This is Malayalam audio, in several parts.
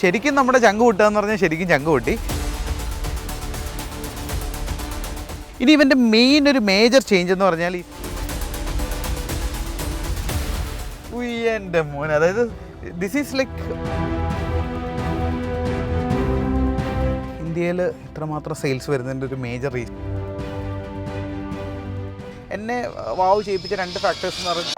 ശരിക്കും നമ്മുടെ ചങ്ക് പൊട്ടുക എന്ന് പറഞ്ഞാൽ ശരിക്കും ചങ്ക് പൊട്ടി. ഇനി ഇവൻ്റെ മെയിൻ ഒരു മേജർ ചേഞ്ച് എന്ന് പറഞ്ഞാൽ എൻ്റെ മോൻ, അതായത് ദിസ് ഈസ് ലൈക്ക് ഇന്ത്യയിൽ ഇത്രമാത്രം സെയിൽസ് വരുന്നതിൻ്റെ ഒരു മേജർ റീസൺ എന്നെ വാവ് ചെയ്യിപ്പിച്ച രണ്ട് ഫാക്ടേഴ്സ് എന്ന് പറഞ്ഞാൽ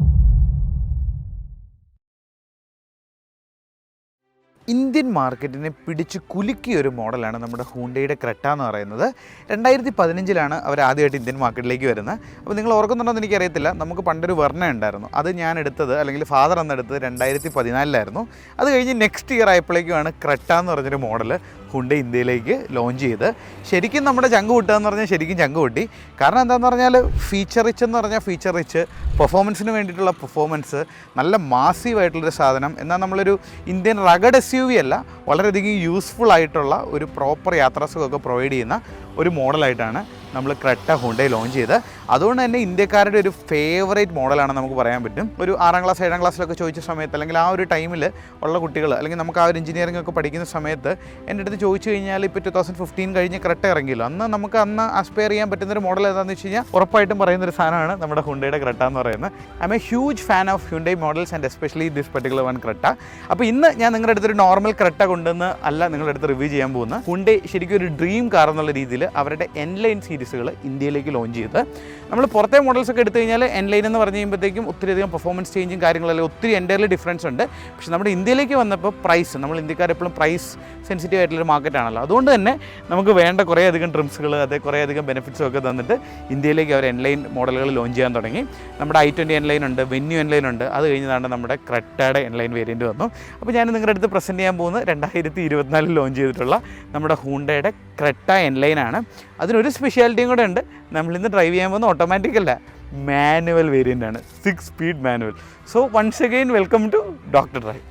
ഇന്ത്യൻ മാർക്കറ്റിനെ പിടിച്ച് കുലുക്കിയ ഒരു മോഡലാണ് നമ്മുടെ ഹൂണ്ടയുടെ ക്രെറ്റ എന്ന് പറയുന്നത്. 2015 അവർ ആദ്യമായിട്ട് ഇന്ത്യൻ മാർക്കറ്റിലേക്ക് വരുന്നത്. അപ്പോൾ നിങ്ങൾ ഓർക്കുന്നുണ്ടോയെന്ന് എനിക്കറിയത്തില്ല, നമുക്ക് പണ്ടൊരു വെർണ ഉണ്ടായിരുന്നു, അത് ഞാൻ എടുത്തത് അല്ലെങ്കിൽ ഫാദർ അന്നെടുത്തത് 2014 അത് കഴിഞ്ഞ് നെക്സ്റ്റ് ഇയർ ആയപ്പോഴേക്കുമാണ് ക്രെറ്റ എന്ന് പറഞ്ഞൊരു മോഡൽ ഹുണ്ട ഇന്ത്യയിലേക്ക് ലോഞ്ച് ചെയ്ത്. ശരിക്കും നമ്മുടെ ചങ്ക് പൊട്ടുക എന്ന് പറഞ്ഞാൽ ശരിക്കും ചങ്ക് പൊട്ടി. കാരണം എന്താണെന്ന് പറഞ്ഞാൽ ഫീച്ചർ റിച്ച് എന്ന് പറഞ്ഞാൽ ഫീച്ചർ റിച്ച്, പെർഫോമൻസിന് വേണ്ടിയിട്ടുള്ള പെർഫോമൻസ്, നല്ല മാസീവായിട്ടുള്ളൊരു സാധനം. എന്നാൽ നമ്മളൊരു ഇന്ത്യൻ റഗഡ് SUV അല്ല, വളരെയധികം യൂസ്ഫുൾ ആയിട്ടുള്ള ഒരു പ്രോപ്പർ യാത്രാസുഖമൊക്കെ പ്രൊവൈഡ് ചെയ്യുന്ന ഒരു മോഡലായിട്ടാണ് നമ്മൾ ക്രെറ്റ ഹുണ്ടയിൽ ലോഞ്ച് ചെയ്ത്. അതുകൊണ്ട് തന്നെ ഇന്ത്യക്കാരുടെ ഒരു ഫേവറേറ്റ് മോഡലാണ് നമുക്ക് പറയാൻ പറ്റും. ഒരു 6ാം ക്ലാസ് 7ാം ക്ലാസ്സിലൊക്കെ ചോദിച്ച സമയത്ത്, അല്ലെങ്കിൽ ആ ഒരു ടൈമിൽ ഉള്ള കുട്ടികൾ, അല്ലെങ്കിൽ നമുക്ക് ആ ഒരു എഞ്ചിനീയറിംഗ് ഒക്കെ പഠിക്കുന്ന സമയത്ത് എൻ്റെ അടുത്ത് ചോദിച്ചു കഴിഞ്ഞാൽ ഇപ്പോൾ 2015 കഴിഞ്ഞ് ക്രെറ്റ ഇറങ്ങിയല്ലോ, അന്ന് അസ്പയർ ചെയ്യാൻ പറ്റുന്നൊരു മോഡൽ ഏതാണെന്ന് വെച്ച് കഴിഞ്ഞാൽ ഉറപ്പായിട്ടും പറയുന്നൊരു സാധനമാണ് നമ്മുടെ ഹുണ്ടയുടെ ക്രെറ്റ എന്ന് പറയുന്നത്. I M A huge fan of Hyundai models and especially this particular one Creta. അപ്പോൾ ഇന്ന് ഞാൻ നിങ്ങളുടെ അടുത്തൊരു നോർമൽ ക്രെറ്റ കൊണ്ടുവന്ന് അല്ല നിങ്ങളുടെ അടുത്ത് റിവ്യൂ ചെയ്യാൻ പോകുന്നത്. ഹുണ്ടൈ ശരിക്കും ഒരു ഡ്രീം കാർ എന്നുള്ള രീതിയിൽ അവരുടെ എൻലൈൻ സീരീസുകൾ ഇന്ത്യയിലേക്ക് ലോഞ്ച് ചെയ്ത്, നമ്മൾ പുറത്തെ മോഡൽസ് ഒക്കെ എടുത്തു കഴിഞ്ഞാൽ എൻലൈൻ എന്ന് പറഞ്ഞു കഴിയുമ്പോഴത്തേക്കും ഒത്തിരിയധികം പെർഫോമൻസ് ചേഞ്ചും കാര്യങ്ങളെല്ലാം ഒത്തിരി എൻ്റയർലി ഡിഫറൻസ് ഉണ്ട്. പക്ഷേ നമ്മുടെ ഇന്ത്യയിലേക്ക് വന്നപ്പോൾ പ്രൈസ്, നമ്മൾ ഇന്ത്യക്കാർ എപ്പോഴും പ്രൈസ് സെൻസിറ്റീവ് ആയിട്ടുള്ളൊരു മാർക്കറ്റാണല്ലോ, അതുകൊണ്ട് തന്നെ നമുക്ക് വേണ്ട കുറേയധികം ട്രിംസുകൾ, കുറേയധികം ബെനിഫിറ്റ്സും ഒക്കെ തന്നിട്ട് ഇന്ത്യയിലേക്ക് അവർ എൻലൈൻ മോഡലുകൾ ലോഞ്ച് ചെയ്യാൻ തുടങ്ങി. നമ്മുടെ i20 എൻലൈൻ ഉണ്ട്, വെന്യൂ എൻലൈൻ ഉണ്ട്, അത് കഴിഞ്ഞതാണ് നമ്മുടെ ക്രെറ്റയുടെ എൻലൈൻ വേരിയൻറ്റ് വന്നു. അപ്പോൾ ഞാൻ നിങ്ങളുടെ അടുത്ത് പ്രസൻറ്റ് ചെയ്യാൻ പോകുന്നത് 2024 ലോഞ്ച് ചെയ്തിട്ടുള്ള നമ്മുടെ ഹൂണ്ടയുടെ ക്രെറ്റ എൻലൈനാണ്. അതിനൊരു സ്പെഷ്യാലിറ്റിയും കൂടെ ഉണ്ട്, നമ്മളിന്ന് ഡ്രൈവ് ചെയ്യാൻ പോകുന്ന ഓട്ടോമാറ്റിക് അല്ല, മാനുവൽ വേരിയൻ്റ് ആണ്, 6 speed manual. So once again welcome to Doctor Drive.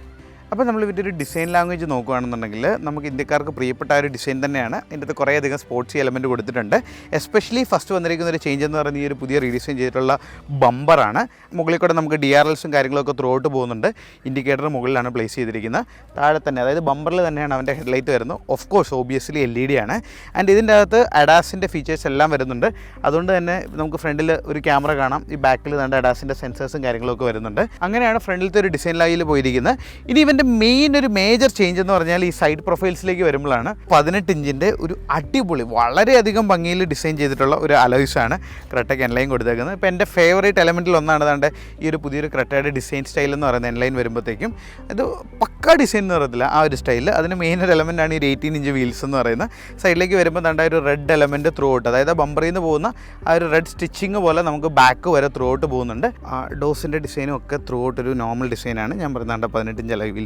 അപ്പോൾ നമ്മൾ ഇതിൻ്റെ ഒരു ഡിസൈൻ ലാംഗ്വേജ് നോക്കുകയാണെന്നുണ്ടെങ്കിൽ നമുക്ക് ഇന്ത്യക്കാർക്ക് പ്രിയപ്പെട്ട ഒരു ഡിസൈൻ തന്നെയാണ്. ഇതിൻ്റെ അകത്ത് കുറേയധികം സ്പോർട്സി എലമെൻറ്റ് കൊടുത്തിട്ടുണ്ട്. എസ്പെഷ്യലി ഫസ്റ്റ് വന്നിരിക്കുന്ന ഒരു ചേഞ്ച് എന്ന് പറയുന്നത് ഈ ഒരു പുതിയ റീഡിസൈൻ ചെയ്തിട്ടുള്ള ബമ്പറാണ്. മുകളിൽ കൂടെ നമുക്ക് DRLസും കാര്യങ്ങളൊക്കെ ത്രൂ ഔട്ട് പോകുന്നുണ്ട്. ഇൻഡിക്കേറ്റർ മുകളിലാണ് പ്ലേസ് ചെയ്തിരിക്കുന്നത്. താഴെ തന്നെ, അതായത് ബമ്പറിൽ തന്നെയാണ് അവൻ്റെ ഹെഡ്ലൈറ്റ് വരുന്നത്. ഓഫ് കോഴ്സ് ഓബിയസ്ലി LED ആണ്. ആൻഡ് ഇതിൻ്റെ അകത്ത് അഡാസിൻ്റെ ഫീച്ചേഴ്സ് എല്ലാം വരുന്നുണ്ട്. അതുകൊണ്ട് തന്നെ നമുക്ക് ഫ്രണ്ടിൽ ഒരു ക്യാമറ കാണാം, ഈ ബാക്കിൽ തന്നെ അഡാസിൻ്റെ സെൻസേഴ്സും കാര്യങ്ങളൊക്കെ വരുന്നുണ്ട്. അങ്ങനെയാണ് ഫ്രണ്ടിലത്തെ ഒരു ഡിസൈൻ ലൈനിൽ പോയിരിക്കുന്നത്. ഇനി ഇവൻ്റെ മെയിൻ ഒരു മേജർ ചേഞ്ച് എന്ന് പറഞ്ഞാൽ ഈ സൈഡ് പ്രൊഫൈൽസിലേക്ക് വരുമ്പോഴാണ് 18 ഇഞ്ചിൻ്റെ ഒരു അടിപൊളി വളരെയധികം ഭംഗിയിൽ ഡിസൈൻ ചെയ്തിട്ടുള്ള ഒരു അലോയ്സാണ് ക്രെറ്റയ്ക്ക് എൻലൈൻ കൊടുത്തേക്കുന്നത്. ഇപ്പോൾ എൻ്റെ ഫേവറേറ്റ് എലമെൻറ്റിൽ ഒന്നാണ് താണ്ട് ഈ ഒരു പുതിയൊരു ക്രെറ്റയുടെ ഡിസൈൻ സ്റ്റൈൽ എന്ന് പറയുന്നത്. എൻലൈൻ വരുമ്പോഴത്തേക്കും ഇത് പക്കാ ഡിസൈൻ എന്ന് പറയത്തില്ല, ആ ഒരു സ്റ്റൈൽ. അതിന് മെയിൻ ഒരു എലമെൻറ്റാണ് ഈ 18 ഇഞ്ച് വീൽസ് എന്ന് പറയുന്നത്. സൈഡിലേക്ക് വരുമ്പോൾ താണ്ട ഒരു റെഡ് എലമെൻറ്റ് ത്രൂ ഔട്ട്, അതായത് ബമ്പറിൽ നിന്ന് പോകുന്ന ആ ഒരു റെഡ് സ്റ്റിച്ചിങ് പോലെ നമുക്ക് ബാക്ക് വരെ ത്രൂ ഔട്ട് പോകുന്നുണ്ട്. ആ ഡോസിൻ്റെ ഡിസൈനും ഒക്കെ ത്രൂ ഔട്ട് ഒരു നോർമൽ ഡിസൈനാണ്. ഞാൻ പറയുന്നത് 18 ഇഞ്ച് അലോയ് വീൽസ്.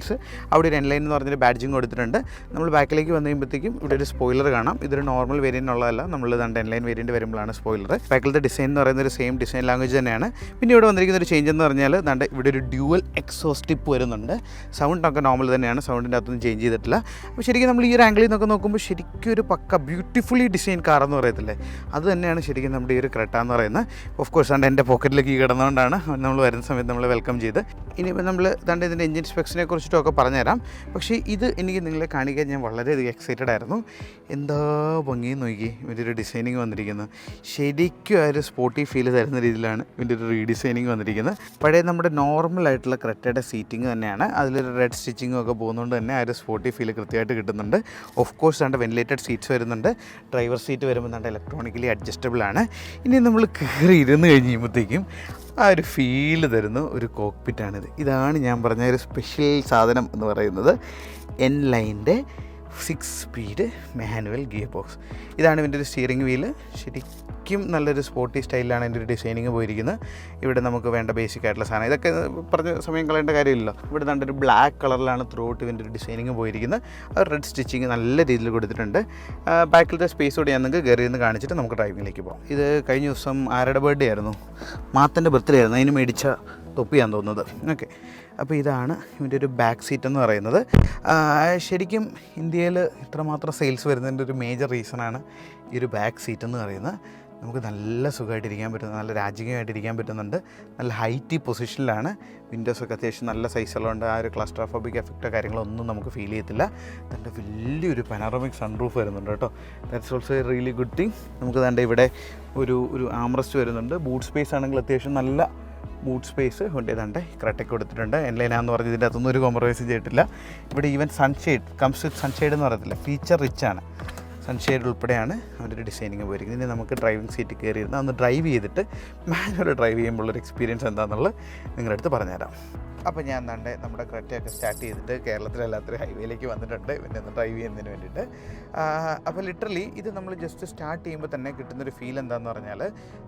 അവിടെ ഒരു എൻലൈൻ എന്ന് പറഞ്ഞൊരു ബാഡ്ജിങ് കൊടുത്തിട്ടുണ്ട്. നമ്മൾ ബാക്കിലേക്ക് വന്നു കഴിയുമ്പോഴത്തേക്കും ഇവിടെ ഒരു സ്പോയിലർ കാണാം. ഇതൊരു നോർമൽ വേരിയൻ്റ് ഉള്ളതല്ല, നമ്മൾ ഇതാണ്ട് എൻലൈൻ വേരിയൻറ്റ് വരുമ്പോഴാണ് സ്പോയിലർ. ബാക്കിലത്തെ ഡിസൈൻ എന്ന് പറയുന്ന ഒരു സെയിം ഡിസൈൻ ലാംഗ്വേജ് തന്നെയാണ്. പിന്നെ ഇവിടെ വന്നിരിക്കുന്ന ഒരു ചേഞ്ച് എന്ന് പറഞ്ഞാൽ ദാണ്ട് ഇവിടെ ഒരു ഡ്യുവൽ എക്സോസ്റ്റ് ടിപ്പ് വരുന്നുണ്ട്. സൗണ്ടൊക്കെ നോർമൽ തന്നെയാണ്, സൗണ്ടിൻ്റെ അകത്തൊന്നും ചേഞ്ച് ചെയ്തിട്ടില്ല. അപ്പോൾ ശരിക്കും നമ്മൾ ഈ ഒരു ആംഗിളിൽ നിന്നൊക്കെ നോക്കുമ്പോൾ ശരിക്കും ഒരു പക്ക ബ്യൂട്ടിഫുള്ളി ഡിസൈൻ കാർ എന്ന് പറയത്തില്ലേ, അത് തന്നെയാണ് ശരിക്കും നമ്മുടെ ഈ ഒരു ക്രെറ്റ എന്ന് പറയുന്നത്. ഓഫ് കോഴ്സ് ദാണ്ട് എൻ്റെ പോക്കറ്റിലേക്ക് കിടന്നുകൊണ്ടാണ് നമ്മൾ വരുന്ന സമയത്ത് നമ്മൾ വെൽക്കം ചെയ്ത്. ഇനിയിപ്പോൾ നമ്മൾ ദാണ്ട് ഇതിൻ്റെ എഞ്ചിൻ സ്പെക്സിനെ കുറിച്ചിട്ടൊക്കെ പറഞ്ഞുതരാം. പക്ഷേ ഇത് എനിക്ക് നിങ്ങളെ കാണിക്കാൻ ഞാൻ വളരെയധികം എക്സൈറ്റഡ് ആയിരുന്നു. എന്താ ഭംഗിയെന്ന് നോക്കി ഇതിൻ്റെ ഒരു ഡിസൈനിങ് വന്നിരിക്കുന്നത്. ശരിക്കും ആ ഒരു സ്പോർട്ടി ഫീൽ തരുന്ന രീതിയിലാണ് ഇതിൻ്റെ ഒരു റീഡിസൈനിങ് വന്നിരിക്കുന്നത്. പഴയ നമ്മുടെ നോർമലായിട്ടുള്ള ക്രെറ്റയുടെ സീറ്റിംഗ് തന്നെയാണ്, അതിലൊരു റെഡ് സ്റ്റിച്ചിങ്ങും ഒക്കെ പോകുന്നതുകൊണ്ട് തന്നെ ആ ഒരു സ്പോർട്ടി ഫീൽ കൃത്യമായിട്ട് കിട്ടുന്നുണ്ട്. ഓഫ് കോഴ്സ് രണ്ട് വെന്റിലേറ്റഡ് സീറ്റ്സ് വരുന്നുണ്ട്. ഡ്രൈവർ സീറ്റ് വരുമ്പോൾ നല്ല ഇലക്ട്രോണിക്കലി അഡ്ജസ്റ്റബിൾ ആണ്. ഇനി നമ്മൾ കയറി ഇരുന്ന് കഴിയുമ്പോഴത്തേക്കും ആ ഒരു ഫീല് തരുന്ന ഒരു കോക്പിറ്റാണിത്. ഇതാണ് ഞാൻ പറഞ്ഞ ഒരു സ്പെഷ്യൽ സാധനം എന്ന് പറയുന്നത്, എൻലൈൻ്റെ 6 സ്പീഡ് മാനുവൽ ഗിയർ ബോക്സ്. ഇതാണ് ഇതിൻ്റെ ഒരു സ്റ്റിയറിംഗ് വീല്. ശരിക്കും നല്ലൊരു സ്പോർട്ടി സ്റ്റൈലിലാണ് എൻ്റെ ഒരു ഡിസൈനിങ് പോയിരിക്കുന്നത്. ഇവിടെ നമുക്ക് വേണ്ട ബേസിക് ആയിട്ടുള്ള സാധനം, ഇതൊക്കെ പറഞ്ഞ സമയം കളയേണ്ട കാര്യമില്ലല്ലോ. ഇവിടെ നല്ലൊരു ബ്ലാക്ക് കളറിലാണ് ത്രൂ ഔട്ട് ഇതിൻ്റെ ഒരു ഡിസൈനിങ് പോയിരിക്കുന്നത്. അത് റെഡ് സ്റ്റിച്ചിങ് നല്ല രീതിയിൽ കൊടുത്തിട്ടുണ്ട്. ബാക്കിലത്തെ സ്പേസ് കൂടി ഞാൻ നിങ്ങൾക്ക് കയറി നിന്ന് കാണിച്ചിട്ട് നമുക്ക് ഡ്രൈവിങ്ങിലേക്ക് പോകാം. ഇത് കഴിഞ്ഞ ദിവസം ആരുടെ ബർത്ത്ഡേ ആയിരുന്നു, മാത്തൻ്റെ ബർത്ത്ഡേ ആയിരുന്നു, അതിന് മേടിച്ച തൊപ്പിയാന്ന് തോന്നുന്നത്. ഓക്കെ, അപ്പോൾ ഇതാണ് ഇതിൻ്റെ ഒരു ബാക്ക് സീറ്റ് എന്ന് പറയുന്നത്. ശരിക്കും ഇന്ത്യയിൽ ഇത്രമാത്രം സെയിൽസ് വരുന്നതിൻ്റെ ഒരു മേജർ റീസണാണ് ഈ ഒരു ബാക്ക് സീറ്റ് എന്ന് പറയുന്നത്. നമുക്ക് നല്ല സുഖമായിട്ടിരിക്കാൻ പറ്റുന്നത്, നല്ല രാജകീയമായിട്ടിരിക്കാൻ പറ്റുന്നുണ്ട്. നല്ല ഹൈറ്റി പൊസിഷനിലാണ്. വിൻഡോസൊക്കെ അത്യാവശ്യം നല്ല സൈസുള്ളതുകൊണ്ട് ആ ഒരു ക്ലസ്ട്രോഫോബിക് എഫക്റ്റോ കാര്യങ്ങളൊന്നും നമുക്ക് ഫീൽ ചെയ്യത്തില്ല. അതിൻ്റെ വലിയൊരു പനോറമിക് സൺറൂഫ് വരുന്നുണ്ട് കേട്ടോ. That's also A really good thing. നമുക്ക് തന്നെ ഇവിടെ ഒരു ആംറസ്റ്റ് വരുന്നുണ്ട്. ബൂട്ട് സ്പേസ് ആണെങ്കിൽ അത്യാവശ്യം നല്ല ബൂട്ട് സ്പേസ് കൊണ്ട് ഏതാണ്ട് ക്രെറ്റയ്ക്ക് കൊടുത്തിട്ടുണ്ട്. എൻലൈനാന്ന് പറഞ്ഞ് ഇതിൻ്റെ അകത്തൊന്നും ഒരു കോംപ്രമൈസ് ചെയ്തിട്ടില്ല. ഇവിടെ even sunshade comes with sunshade എന്ന് പറയത്തില്ല, ഫീച്ചർ റിച്ച് ആണ്. സൺഷെയ്ഡ് ഉൾപ്പെടെയാണ് അവരുടെ ഡിസൈനിങ് പോയിരിക്കുന്നത്. ഇനി നമുക്ക് ഡ്രൈവിംഗ് സീറ്റ് കയറിയിരുന്ന് ഒന്ന് ഡ്രൈവ് ചെയ്തിട്ട് മാനുവൽ ഡ്രൈവ് ചെയ്യുമ്പോഴുള്ളൊരു എക്സ്പീരിയൻസ് എന്താണെന്നുള്ളത് നിങ്ങളുടെ അടുത്ത് പറഞ്ഞുതരാം. അപ്പോൾ ഞാൻ നമ്മുടെ ക്രെറ്റയൊക്കെ സ്റ്റാർട്ട് ചെയ്തിട്ട് കേരളത്തിലല്ലാത്തൊരു ഹൈവേയിലേക്ക് വന്നിട്ടുണ്ട് പിന്നെ ഒന്ന് ഡ്രൈവ് ചെയ്യുന്നതിന് വേണ്ടിയിട്ട്. അപ്പോൾ ലിറ്ററലി ഇത് നമ്മൾ ജസ്റ്റ് സ്റ്റാർട്ട് ചെയ്യുമ്പോൾ തന്നെ കിട്ടുന്നൊരു ഫീൽ എന്താണെന്ന് പറഞ്ഞാൽ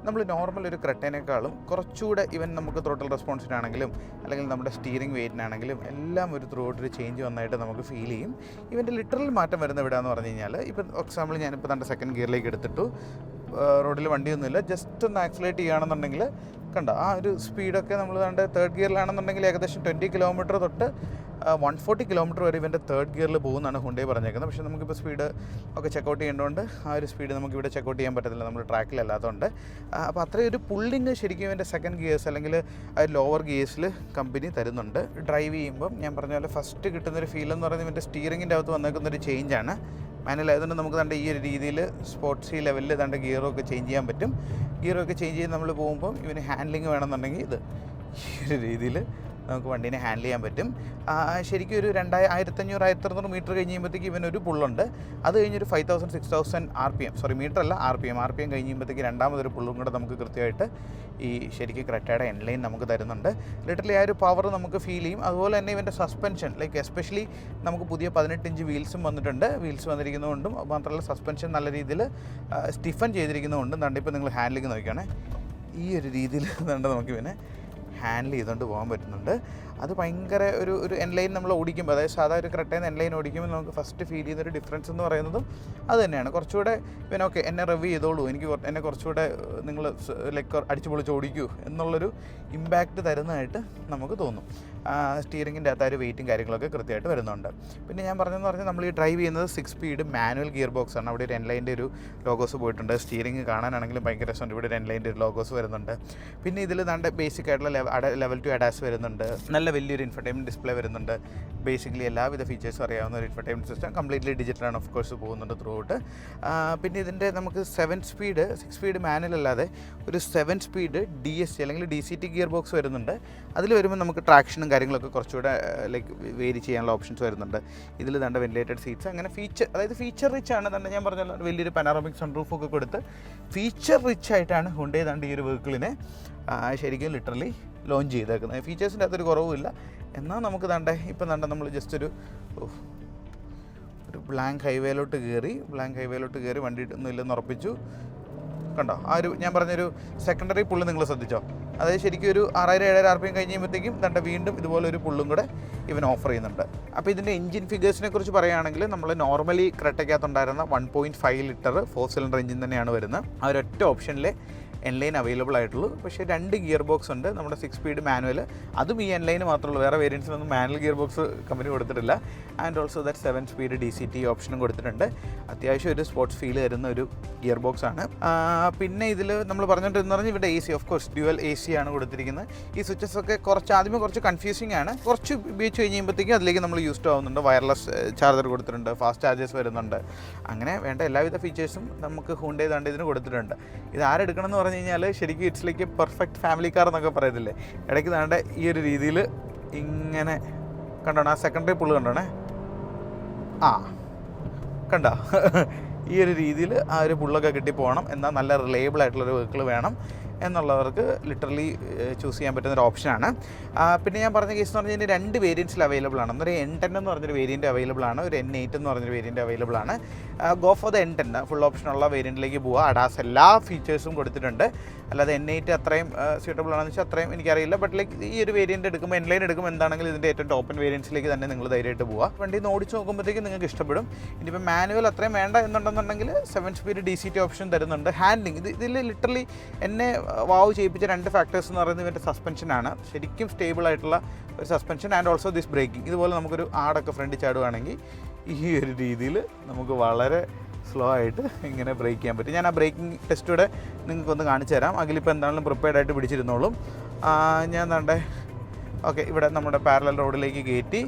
നമ്മൾ നോർമൽ ഒരു ക്രെറ്റേനേക്കാളും കുറച്ചുകൂടെ ഈവൻ നമുക്ക് ത്രോട്ടൽ റെസ്പോൺസിനാണെങ്കിലും അല്ലെങ്കിൽ നമ്മുടെ സ്റ്റിയറിംഗ് വെയിറ്റിനാണെങ്കിലും എല്ലാം ഒരു ത്രൂ ഔട്ട് ഒരു ചേഞ്ച് വന്നായിട്ട് നമുക്ക് ഫീൽ ചെയ്യും. ഇവൻ്റെ ലിറ്ററൽ മാറ്റം വരുന്ന എവിടെയാണെന്ന് പറഞ്ഞു കഴിഞ്ഞാൽ ഇപ്പോൾ എക്സാമ്പിൾ ഞാനിപ്പോൾ തൻ്റെ സെക്കൻഡ് ഗിയറിലേക്ക് എടുത്തിട്ടു, റോഡിൽ വണ്ടിയൊന്നുമില്ല, ജസ്റ്റ് ഒന്ന് ആക്സിലേറ്റ് ചെയ്യുകയാണെന്നുണ്ടെങ്കിൽ കണ്ടോ ആ ഒരു സ്പീഡൊക്കെ നമ്മൾ തേർഡ് ഗിയറിലാണെന്നുണ്ടെങ്കിൽ ഏകദേശം 20 കിലോമീറ്റർ തൊട്ട് 140 കിലോമീറ്റർ വരെ ഇവൻ്റെ തേർഡ് ഗിയറിൽ പോകുന്നതാണ് ഹുണ്ടായി പറഞ്ഞേക്കുന്നത്. പക്ഷേ നമുക്കിപ്പോൾ സ്പീഡ് ഒക്കെ ചെക്കൗട്ട് ചെയ്യേണ്ടതുകൊണ്ട് ആ ഒരു സ്പീഡ് നമുക്കിവിടെ ചെക്കൗട്ട് ചെയ്യാൻ പറ്റത്തില്ല, നമ്മൾ ട്രാക്കിലല്ലാത്തതുകൊണ്ട്. അപ്പോൾ അത്രയും ഒരു പുള്ളിങ് ശരിക്കും ഇവൻ്റെ സെക്കൻഡ് ഗിയേഴ്സ് അല്ലെങ്കിൽ ആ ലോവർ ഗിയേഴ്സിൽ കമ്പനി തരുന്നുണ്ട്. ഡ്രൈവ് ചെയ്യുമ്പം ഞാൻ പറഞ്ഞ പോലെ ഫസ്റ്റ് കിട്ടുന്നൊരു ഫീൽ എന്ന് പറയുന്നത് ഇവൻ്റെ സ്റ്റിയറിങ്ങിൻ്റെ അകത്ത് വന്നേക്കുന്നൊരു ചേഞ്ചാണ്. മാനുവൽ ആയതുകൊണ്ട് നമുക്ക് തൻ്റെ ഈ ഒരു രീതിയിൽ സ്പോർട്സി ലെവലിൽ തൻ്റെ ഗിയറൊക്കെ ചേഞ്ച് ചെയ്യാൻ പറ്റും. ഗിയറൊക്കെ ചേഞ്ച് ചെയ്ത് നമ്മൾ പോകുമ്പം ഇവന് ഹാൻഡ്ലിങ് വേണമെന്നുണ്ടെങ്കിൽ ഇത് ഈ ഒരു രീതിയിൽ നമുക്ക് വണ്ടീനെ ഹാൻഡിൽ ചെയ്യാൻ പറ്റും. ശരിക്കും ഒരു 1500-1600 മീറ്റർ കഴിഞ്ഞ് കഴിയുമ്പോഴത്തേക്ക് ഇവനൊരു പുള്ളുണ്ട്. അത് കഴിഞ്ഞൊരു 5000-6000 RPM, സോറി മീറ്റർ അല്ല RPM കഴിഞ്ഞ് കഴിയുമ്പോഴത്തേക്ക് രണ്ടാമതൊരു പുള്ളും കൂടെ നമുക്ക് കൃത്യമായിട്ട് ഈ ശരിക്കും ക്രെറ്റയുടെ എൻലൈൻ നമുക്ക് തരുന്നുണ്ട്. ലിറ്ററലി ആ ഒരു പവർ നമുക്ക് ഫീൽ ചെയ്യും. അതുപോലെ തന്നെ ഇവൻ്റെ സസ്പെൻഷൻ ലൈക്ക് എസ്പെഷ്യലി നമുക്ക് പുതിയ 18 ഇഞ്ച് വീൽസും വന്നിട്ടുണ്ട്. വീൽസ് വന്നിരിക്കുന്നതുകൊണ്ടും മാത്രമല്ല സസ്പെൻഷൻ നല്ല രീതിയിൽ സ്റ്റിഫൻ ചെയ്തിരിക്കുന്നതുകൊണ്ടും ഇപ്പോൾ നിങ്ങൾ ഹാൻഡ്ലിങ് നോക്കുകയാണെ ഈ ഒരു രീതിയിൽ നമുക്ക് ഇവനെ ഹാൻഡിൽ ചെയ്തുകൊണ്ട് പോകാൻ പറ്റുന്നുണ്ട്. അത് ഭയങ്കര ഒരു എൻലൈൻ നമ്മൾ ഓടിക്കുമ്പോൾ, അതായത് സാധാ ഒരു ക്രെറ്റയിൽ എൻലൈൻ ഓടിക്കുമ്പോൾ നമുക്ക് ഫസ്റ്റ് ഫീൽ ചെയ്യുന്നൊരു ഡിഫറൻസ് എന്ന് പറയുന്നതും അത് തന്നെയാണ്. കുറച്ചുകൂടെ പിന്നെ ഓക്കെ എന്നെ റിവ്യൂ ചെയ്തോളൂ, എന്നെ കുറച്ചുകൂടെ നിങ്ങൾ ലൈക്ക് അടിച്ചു പൊളിച്ച് ഓടിക്കൂ എന്നുള്ളൊരു ഇമ്പാക്റ്റ് തരുന്നതായിട്ട് നമുക്ക് തോന്നും. സ്റ്റിയറിങ്ങിൻ്റെ അകത്ത് ഒരു വെയിറ്റും കാര്യങ്ങളൊക്കെ കൃത്യമായിട്ട് വരുന്നുണ്ട്. പിന്നെ ഞാൻ പറഞ്ഞതെന്ന് പറഞ്ഞാൽ നമ്മൾ ഈ ഡ്രൈവ് ചെയ്യുന്നത് 6 സ്പീഡ് മാനുവൽ ഗിയർ ബോക്സ് ആണ്. അവിടെ ഒരു എൻലൈൻ്റെ ഒരു ലോഗോസ് പോയിട്ടുണ്ട്. സ്റ്റിയറിംഗ് കാണാനാണെങ്കിലും ഭയങ്കര രസമുണ്ട്. ഇവിടെ ഒരു എൻലൈൻ്റെ ഒരു ലോഗോസ് വരുന്നുണ്ട്. പിന്നെ ഇതിൽ നല്ല ബേസിക് ആയിട്ടുള്ള ലെവൽ 2 അഡാസ് വരുന്നുണ്ട്. നല്ല വലിയൊരു ഇൻഫർടൈൻമെൻറ്റ് ഡിസ്പ്ലേ വരുന്നുണ്ട്. ബേസിക്കലി എല്ലാവിധ ഫീച്ചേഴ്സും അറിയാവുന്ന ഒരു ഇൻഫർടൈൻമെൻറ്റ് സിസ്റ്റം. കംപ്ലീറ്റ്ലി ഡിജിറ്റലാണ് ഓഫ് കോഴ്സ് പോകുന്നുണ്ട് ത്രൂ ഔട്ട്. പിന്നെ ഇതിൻ്റെ നമുക്ക് 6 സ്പീഡ് മാനുവൽ അല്ലാതെ ഒരു 7 സ്പീഡ് DSG അല്ലെങ്കിൽ DCT ഗിയർ ബോക്സ് വരുന്നുണ്ട്. അതിൽ വരുമ്പോൾ നമുക്ക് ട്രാക്ഷനും കാര്യങ്ങളൊക്കെ കുറച്ചുകൂടെ ലൈക്ക് വേരി ചെയ്യാനുള്ള ഓപ്ഷൻസ് വരുന്നുണ്ട്. ഇതിൽ തന്നെ വെന്റിലേറ്റഡ് സീറ്റ്സ് അങ്ങനെ ഫീച്ചർ റിച്ച് ആണ്. തന്നെ ഞാൻ പറഞ്ഞല്ലോ വലിയൊരു പനോറമിക് സൺറൂഫൊക്കെ കൊടുത്ത് ഫീച്ചർ റിച്ച് ആയിട്ടാണ് ഹുണ്ടായി ഈ ഒരു വെഹിക്കിളിനെ ശരിക്കും ലിറ്ററലി ലോഞ്ച് ചെയ്തേക്കുന്നത്. ഫീച്ചേഴ്സിൻ്റെ അകത്തൊരു കുറവുമില്ല. എന്നാൽ നമുക്ക് ഇപ്പം നമ്മൾ ജസ്റ്റ് ഒരു ബ്ലാങ്ക് ഹൈവേയിലോട്ട് കയറി വണ്ടി ഒന്നും ഇല്ലെന്ന് ഉറപ്പിച്ചു. കണ്ടോ ആ ഒരു ഞാൻ പറഞ്ഞൊരു സെക്കൻഡറി പുള്ള് നിങ്ങൾ ശ്രദ്ധിച്ചോ? അതായത് ശരിക്കും ഒരു 6000-7000 RPM കഴിഞ്ഞ് കഴിയുമ്പോഴത്തേക്കും വീണ്ടും ഇതുപോലെ ഒരു പുള്ളും കൂടെ ഇവൻ ഓഫർ ചെയ്യുന്നുണ്ട്. അപ്പോൾ ഇതിൻ്റെ എഞ്ചിൻ ഫിഗേഴ്സിനെ കുറിച്ച് പറയുകയാണെങ്കിൽ നമ്മൾ നോർമലി ക്രെറ്റയ്ക്കകത്തുണ്ടായിരുന്ന 1.5 ലിറ്റർ 4 സിലിണ്ടർ എഞ്ചിൻ തന്നെയാണ് വരുന്നത്. ആ ഒരൊറ്റ ഓപ്ഷനിൽ എൻലൈൻ അവൈലബിൾ ആയിട്ടുള്ളൂ. പക്ഷേ 2 ഗിയർ ബോക്സ് ഉണ്ട്. നമ്മുടെ 6 സ്പീഡ് മാനുവൽ, അതും ഈ എൻലൈന് മാത്രമേ ഉള്ളൂ. വേറെ വേരിയൻസിനൊന്നും മാനുവൽ ഗിയർ ബോക്സ് കമ്പനി കൊടുത്തിട്ടില്ല. And also that 7 speed DCT ഓപ്ഷനും കൊടുത്തിട്ടുണ്ട്. അത്യാവശ്യം ഒരു സ്പോർട്സ് ഫീൽ തരുന്ന ഒരു ഗിയർ ബോക്സ് ആണ്. പിന്നെ ഇതിൽ നമ്മൾ പറഞ്ഞിട്ടുണ്ടെന്ന് പറഞ്ഞാൽ ഇവിടെ AC of course dual AC ആണ് കൊടുത്തിരിക്കുന്നത്. ഈ സ്വിച്ചസ് ഒക്കെ ആദ്യമേ കുറച്ച് കൺഫ്യൂസിങ് ആണ്. കുറച്ച് ഉപയോഗിച്ച് കഴിഞ്ഞ് കഴിയുമ്പോഴത്തേക്കും അതിലേക്ക് നമ്മൾ യൂസ്ഡ് ആവുന്നുണ്ട്. വയർലെസ് ചാർജർ കൊടുത്തിട്ടുണ്ട്, ഫാസ്റ്റ് ചാർജേഴ്സ് വരുന്നുണ്ട്. അങ്ങനെ വേണ്ട എല്ലാവിധ ഫീച്ചേഴ്സും നമുക്ക് ഹുണ്ടായി ഇതിന് കൊടുത്തിട്ടുണ്ട്. ഇത് ആരെടുക്കണം എന്ന് പറഞ്ഞു കഴിഞ്ഞാൽ ശരിക്കും it's like A perfect family car എന്നൊക്കെ പറയത്തില്ലേ. ഇടയ്ക്ക് ഈ ഒരു രീതിയിൽ ഇങ്ങനെ കണ്ടോണേ, ആ സെക്കൻഡറി പുള്ള് കണ്ടോണേ, കണ്ടോ ഈ ഒരു രീതിയിൽ ആ ഒരു പുള്ളൊക്കെ കിട്ടിപ്പോകണം. എന്നാൽ നല്ല റിലയബിൾ ആയിട്ടുള്ളൊരു വെഹിക്കിൾ വേണം എന്നുള്ളവർക്ക് ലിറ്ററലി ചൂസ് ചെയ്യാൻ പറ്റുന്നൊരു ഓപ്ഷനാണ്. പിന്നെ ഞാൻ പറഞ്ഞ കേസ് എന്ന് പറഞ്ഞാൽ ഇതിന് 2 വേരിയൻസിൽ അവൈലബിൾ ആണ്. ഒരു N10 എന്ന് പറഞ്ഞൊരു വേരിയൻറ്റ് അവൈലബിൾ ആണ്, ഒരു N8 എന്ന് പറഞ്ഞൊരു വേരിയൻറ്റ് അവൈലബിൾ ആണ്. Go for the N10 full ഓപ്ഷനുള്ള വേരിയൻറ്റിലേക്ക് പോവുക. അഡാസ് എല്ലാ ഫീച്ചേഴ്സും കൊടുത്തിട്ടുണ്ട്. അല്ലാതെ N8 അത്രയും സ്യൂട്ടബിൾ ആണെന്ന് വെച്ചാൽ അത്രയും എനിക്കറിയില്ല. ബട്ട് ലൈക്ക് ഈ ഒരു വേരിയൻറ്റ് എടുക്കുമ്പോൾ എൻലൈൻ എടുക്കുമ്പോൾ എന്താണെങ്കിലും ഇതിൻ്റെ ഏറ്റവും ടോപ്പൻ വേരിയൻസിലേക്ക് തന്നെ നിങ്ങൾ ധൈര്യമായിട്ട് പോവുക. വണ്ടി ഒന്ന് ഓടിച്ച് നോക്കുമ്പോഴത്തേക്കും നിങ്ങൾക്ക് ഇഷ്ടപ്പെടും. ഇനിയിപ്പോൾ മാനുവൽ അത്രയും വേണ്ട എന്നുണ്ടെന്നുണ്ടെങ്കിൽ 7 സ്പീഡ് DCT ഓപ്ഷൻ തരുന്നുണ്ട്. ഹാൻഡ്ലിങ് ഇതിൽ ലിറ്ററലി എന്നെ വാവ് ചെയ്യിപ്പിച്ച 2 ഫാക്ടേഴ്സ് എന്ന് പറയുന്നത് ഇവൻ്റെ സസ്പെൻഷനാണ്. ശരിക്കും സ്റ്റേബിൾ ആയിട്ടുള്ള ഒരു suspension. And also this braking. ഇതുപോലെ നമുക്കൊരു ആടൊക്കെ ഫ്രണ്ടിൽ ചാടുകയാണെങ്കിൽ ഈ ഒരു രീതിയിൽ നമുക്ക് വളരെ സ്ലോ ആയിട്ട് ഇങ്ങനെ ബ്രേക്ക് ചെയ്യാൻ പറ്റും. ഞാൻ ആ ബ്രേക്കിംഗ് ടെസ്റ്റൂടെ നിങ്ങൾക്കൊന്ന് കാണിച്ചു തരാം. അഖിലിപ്പോൾ എന്താണെങ്കിലും പ്രിപ്പയർഡ് ആയിട്ട് പിടിച്ചിരുന്നോളും. ഞാൻ എന്താണ്ടേ ഓക്കെ, ഇവിടെ നമ്മുടെ പാരലൽ റോഡിലേക്ക് കയറ്റി.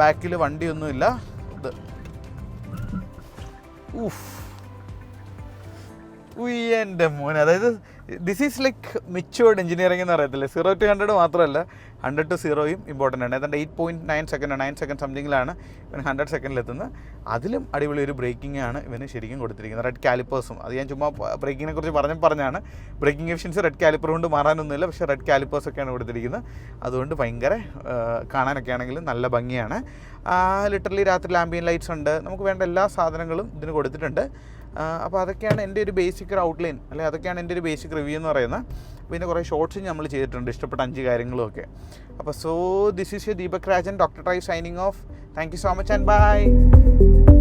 ബാക്കിൽ വണ്ടിയൊന്നുമില്ല. ഇത് എൻ്റെ മോനെ, അതായത് ദിസ് ഈസ് ലൈക്ക് മിച്ചുവേർഡ് എഞ്ചിനീയറിംഗ് എന്ന് പറയത്തില്ലേ. 0 to 100 മാത്രമല്ല, 100 to 0 ഇമ്പോർട്ടൻ്റ് ആണ്. ഏതാണ്ട് 8.9 സെക്കൻഡ് 9 സെക്കൻഡ് സംതിങ്ങിലാണ് ഇവൻ 100 സെക്കൻഡിലെത്തുന്നത്. അതിലും അടിപൊളി ഒരു ബ്രേക്കിംഗ് ആണ് ഇവന് ശരിക്കും കൊടുത്തിരിക്കുന്നത്. റെഡ് കാലിപ്പേഴ്സും, അത് ഞാൻ ചുമ്മാ ബ്രേക്കിങ്ങിനെ കുറിച്ച് പറഞ്ഞാണ്. ബ്രേക്കിംഗ് എഫിഷ്യൻസി റെഡ് കാലിപ്പർ കൊണ്ട് മാറാനൊന്നുമില്ല, പക്ഷേ റെഡ് കാലിപ്പേഴ്സൊക്കെയാണ് കൊടുത്തിരിക്കുന്നത്. അതുകൊണ്ട് ഭയങ്കര കാണാനൊക്കെ ആണെങ്കിലും നല്ല ഭംഗിയാണ്. ലിറ്ററലി രാത്രി ആംബിയൻ ലൈറ്റ്സ് ഉണ്ട്, നമുക്ക് വേണ്ട എല്ലാ സാധനങ്ങളും ഇതിന് കൊടുത്തിട്ടുണ്ട്. അപ്പോൾ അതൊക്കെയാണ് എൻ്റെ ഒരു ബേസിക് ഒരു ഔട്ട്ലൈൻ, അല്ലെങ്കിൽ അതൊക്കെയാണ് എൻ്റെ ഒരു ബേസിക് റിവ്യൂ എന്ന് പറയുന്നത്. പിന്നെ കുറേ ഷോർട്സും നമ്മൾ ചെയ്തിട്ടുണ്ട്, ഇഷ്ടപ്പെട്ട 5 കാര്യങ്ങളും ഒക്കെ. അപ്പോൾ this is your Deepak Rajan, Doctor Drive signing off. Thank you so much and by.